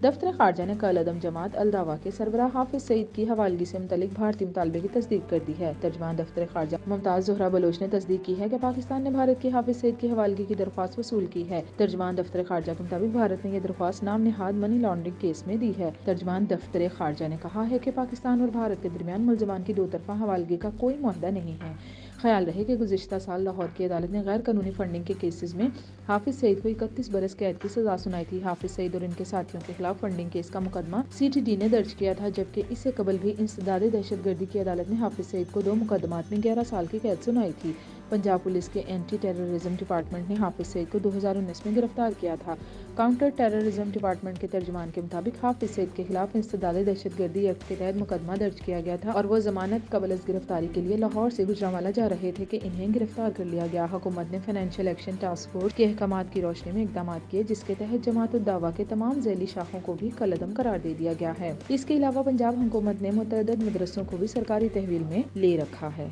دفتر خارجہ نے کالعدم جماعت الدعوہ کے سربراہ حافظ سعید کی حوالگی سے متعلق بھارتی مطالبے کی تصدیق کر دی ہے۔ ترجمان دفتر خارجہ ممتاز زہرا بلوچ نے تصدیق کی ہے کہ پاکستان نے بھارت کی حافظ سعید کی حوالگی کی درخواست وصول کی ہے۔ ترجمان دفتر خارجہ کے مطابق بھارت نے یہ درخواست نام نہاد منی لانڈرنگ کیس میں دی ہے۔ ترجمان دفتر خارجہ نے کہا ہے کہ پاکستان اور بھارت کے درمیان ملزمان کی دو طرفہ حوالگی کا کوئی معاہدہ نہیں ہے۔ خیال رہے کہ گزشتہ سال لاہور کی عدالت نے غیر قانونی فنڈنگ کے کیسز میں حافظ سعید کو 31 برس قید کی سزا سنائی تھی۔ حافظ سعید اور ان کے ساتھیوں کے خلاف فنڈنگ کیس کا مقدمہ CTD نے درج کیا تھا، جبکہ اس سے قبل بھی انسداد دہشت گردی کی عدالت نے حافظ سعید کو 2 مقدمات میں 11 سال کی قید سنائی تھی۔ پنجاب پولیس کے اینٹی ٹیررزم ڈپارٹمنٹ نے حافظ سعید کو 2019 میں گرفتار کیا تھا۔ کاؤنٹر ٹیررزم ڈپارٹمنٹ کے ترجمان کے مطابق حافظ سعید کے خلاف انسداد دہشت گردی ایکٹ کے تحت مقدمہ درج کیا گیا تھا اور وہ ضمانت قبل از گرفتاری کے لیے لاہور سے گوجرانوالہ جا رہے تھے کہ انہیں گرفتار کر لیا گیا۔ حکومت نے فائنینشیل ایکشن ٹاسک فورس کے احکامات کی روشنی میں اقدامات کیے، جس کے تحت جماعت الدعوہ کے تمام ذیلی شاخوں کو بھی کالعدم قرار دے دیا گیا ہے۔ اس کے علاوہ پنجاب حکومت نے متعدد مدرسوں کو بھی سرکاری تحویل میں لے رکھا ہے۔